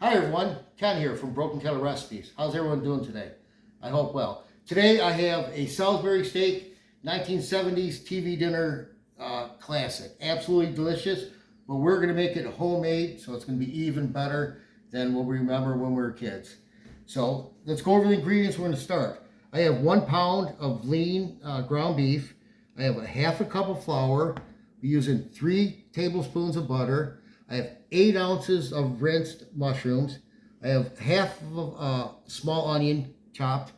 Hi everyone, Ken here from Broken Kettle Recipes. How's everyone doing today? I hope well. Today I have a Salisbury steak, 1970s TV dinner classic. Absolutely delicious, but we're going to make it homemade, so it's going to be even better than what we remember when we were kids. So let's go over the ingredients. We're going to start. I have 1 pound of lean ground beef. I have a half a cup of flour. We're using 3 tablespoons of butter. I have 8 ounces of rinsed mushrooms. I have half of a small onion chopped.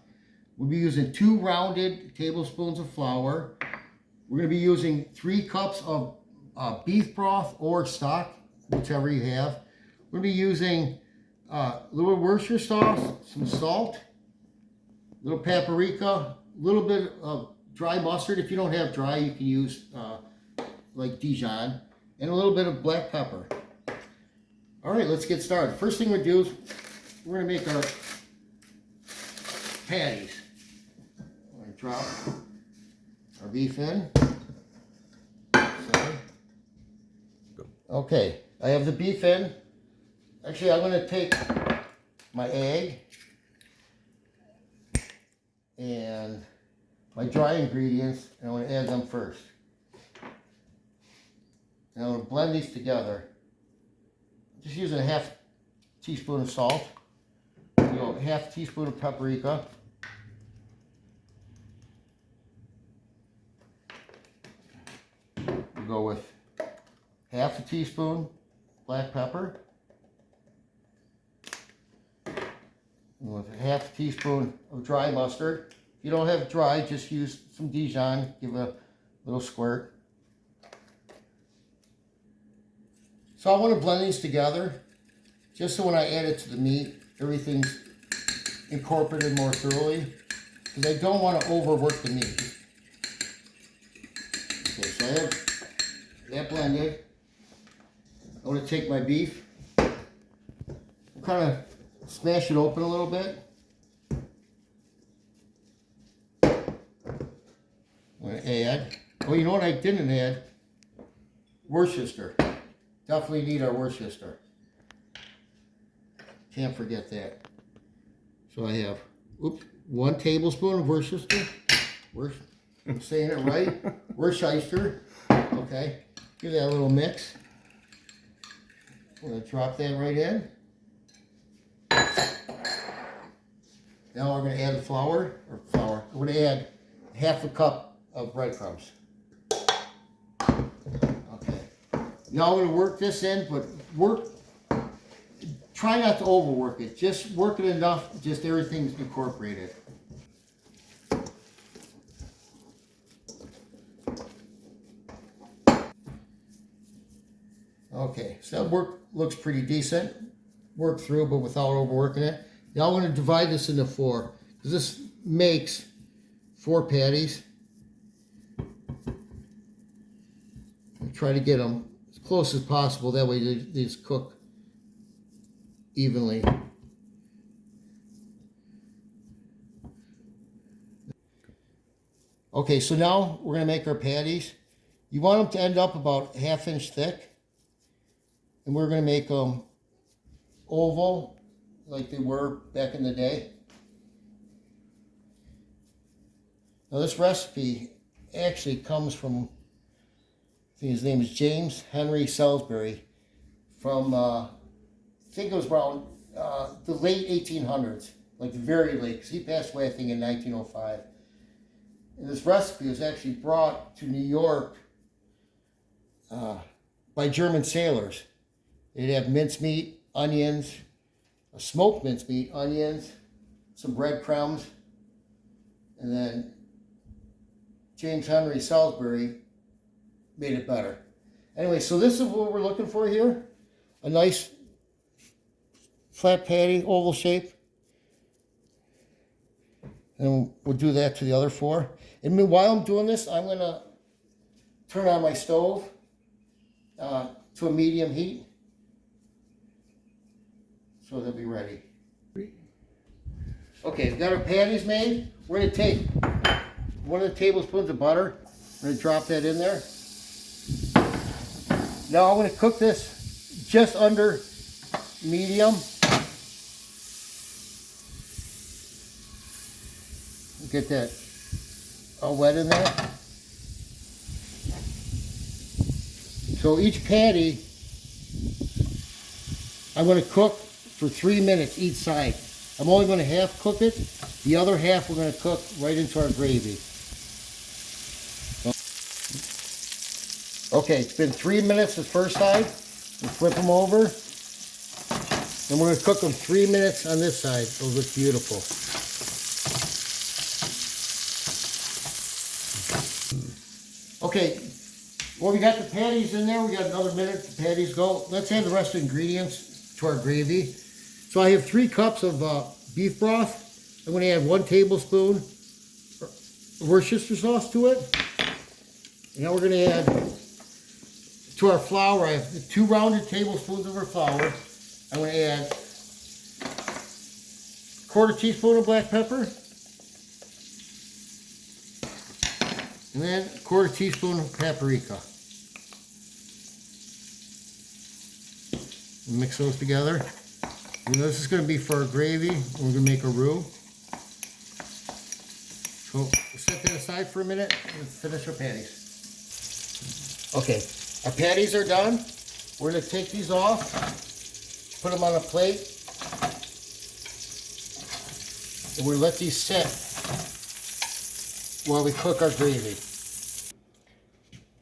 We'll be using 2 rounded tablespoons of flour. We're going to be using 3 cups of beef broth or stock, whichever you have. We're going to be using a little Worcestershire sauce, some salt, a little paprika, a little bit of dry mustard. If you don't have dry, you can use like dejoun, and a little bit of black pepper. All right, let's get started. First thing we do is we're going to make our patties. We're going to drop our beef in. Okay, I have the beef in. Actually, I'm going to take my egg and my dry ingredients, and I'm going to add them first. And I'm going to blend these together. Just using a half teaspoon of salt, half teaspoon of paprika, we'll go with half a teaspoon black pepper, and with half a teaspoon of dry mustard. If you don't have dry, just use some Dijon, give a little squirt. So I want to blend these together, just so when I add it to the meat, everything's incorporated more thoroughly, because I don't want to overwork the meat. Okay, so I have that blended. I want to take my beef, kind of smash it open a little bit. I'm going to add, oh, you know what I didn't add? Worcestershire. Definitely need our Worcestershire. Can't forget that. So I have, 1 tablespoon of Worcestershire. I'm saying it right. Worcestershire. Okay. Give that a little mix. I'm going to drop that right in. Now we're going to add the flour. We're going to add half a cup of breadcrumbs. Now I'm going to work this in, but try not to overwork it. Just work it enough, just everything's incorporated. Okay, so that looks pretty decent. Work through, but without overworking it. Now I'm going to divide this into 4, because this makes 4 patties. And try to get them as close as possible, that way they just cook evenly. Okay, so now we're going to make our patties. You want them to end up about 1/2 inch thick, and we're going to make them oval like they were back in the day. Now this recipe actually comes from, I think his name is James Henry Salisbury, from, I think it was around the late 1800s, like very late, because he passed away, I think, in 1905. And this recipe was actually brought to New York by German sailors. They'd have mincemeat, onions, smoked mincemeat, onions, some breadcrumbs, and then James Henry Salisbury made it better. Anyway, so this is what we're looking for here. A nice flat patty, oval shape. And we'll do that to the other 4. And while I'm doing this, I'm going to turn on my stove to a medium heat, so they'll be ready. Okay, we've got our patties made. We're going to take 1 of the tablespoons of butter. We're going to drop that in there. Now I'm going to cook this just under medium. get that all wet in there. So each patty, I'm going to cook for 3 minutes each side. I'm only going to half cook it. The other half we're going to cook right into our gravy. Okay, it's been 3 minutes the first side. We'll flip them over. And we're going to cook them 3 minutes on this side. It'll look beautiful. Okay, well, we got the patties in there. We got another minute the patties go. Let's add the rest of the ingredients to our gravy. So I have 3 cups of beef broth. I'm going to add 1 tablespoon Worcestershire sauce to it. And now we're going to add to our flour. I have 2 rounded tablespoons of our flour. I'm going to add 1/4 teaspoon of black pepper. And then 1/4 teaspoon of paprika. Mix those together. And this is going to be for our gravy. We're going to make a roux. So we'll set that aside for a minute and finish our patties. Okay, our patties are done. We're going to take these off, put them on a plate, and we'll let these sit while we cook our gravy.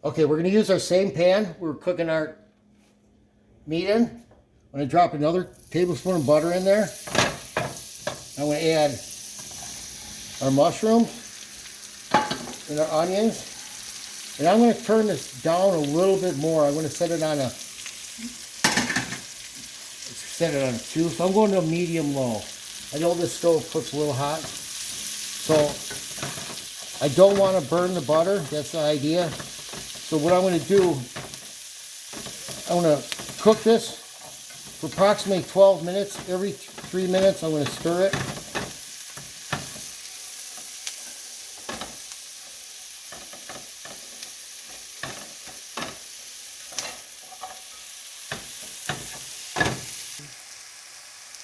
Okay, we're going to use our same pan we're cooking our meat in. I'm going to drop another tablespoon of butter in there. I'm going to add our mushrooms and our onions. And I'm going to turn this down a little bit more. I'm going to set it on a 2. So I'm going to a medium low. I know this stove cooks a little hot. So I don't want to burn the butter. That's the idea. So what I'm going to do, I'm going to cook this for approximately 12 minutes. Every 3 minutes I'm going to stir it.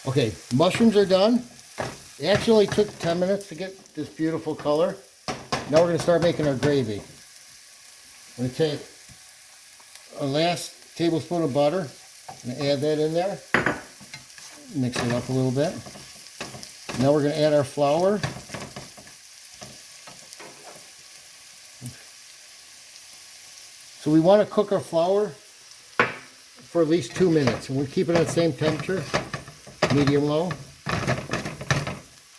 Okay, mushrooms are done. It actually took 10 minutes to get this beautiful color. Now we're going to start making our gravy. I'm going to take a last tablespoon of butter and add that in there. Mix it up a little bit. Now we're going to add our flour. So we want to cook our flour for at least 2 minutes, and we'll keep it at the same temperature, medium low.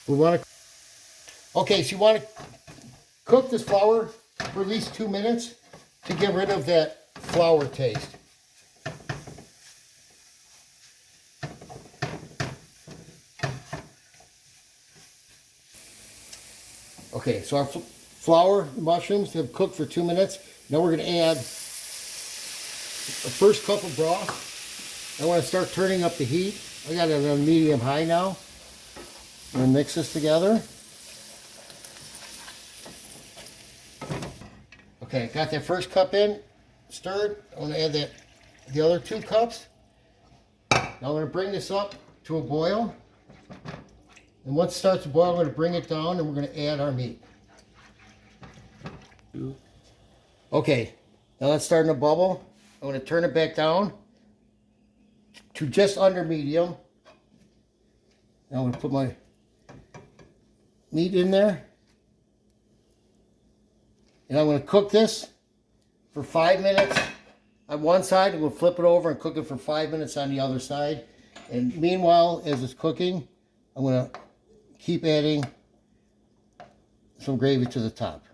We want to. Okay, so you want to cook this flour for at least 2 minutes to get rid of that flour taste. Okay, so our flour and mushrooms have cooked for 2 minutes. Now we're going to add the first cup of broth. I want to start turning up the heat. I got it on medium high now. I'm going to mix this together. Okay, got that first cup in, stirred. I'm going to add the other 2 cups. Now I'm going to bring this up to a boil. And once it starts to boil, I'm going to bring it down and we're going to add our meat. Okay, now it's starting to bubble. I'm going to turn it back down to just under medium. Now I'm going to put my meat in there. And I'm going to cook this for 5 minutes on one side, and we'll flip it over and cook it for 5 minutes on the other side. And meanwhile, as it's cooking, I'm going to keep adding some gravy to the top.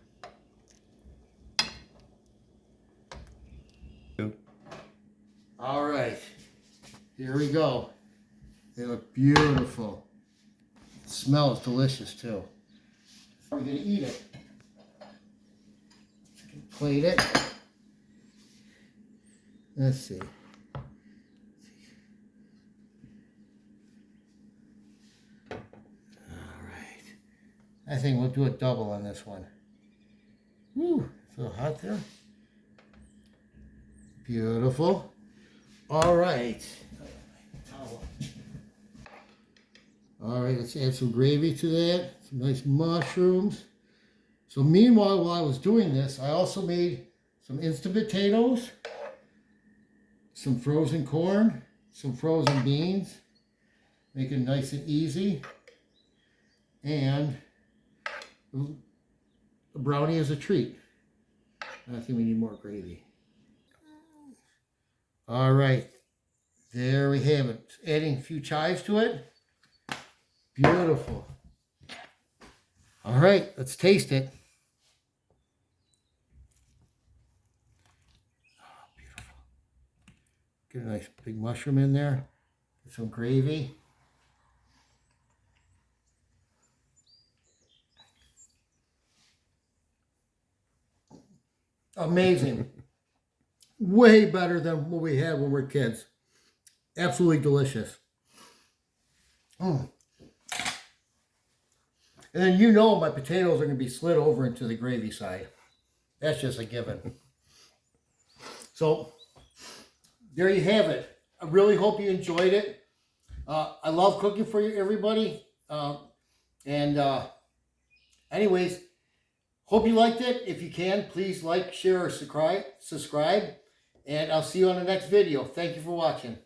All right, here we go. They look beautiful. It smells delicious too. We're going to eat it. Plate it. Let's see. All right. I think we'll do a double on this one. Woo, it's a little hot there. Beautiful. All right. All right, let's add some gravy to that. Some nice mushrooms. So meanwhile, while I was doing this, I also made some instant potatoes, some frozen corn, some frozen beans. Make it nice and easy. And a brownie as a treat. I think we need more gravy. All right, there we have it. Adding a few chives to it. Beautiful. All right, let's taste it. Oh, beautiful. Get a nice big mushroom in there. Get some gravy. Amazing. Way better than what we had when we were kids. Absolutely delicious. And then you know my potatoes are going to be slid over into the gravy side. That's just a given. So, there you have it. I really hope you enjoyed it. I love cooking for you, everybody. Anyways, hope you liked it. If you can, please like, share, or subscribe. And I'll see you on the next video. Thank you for watching.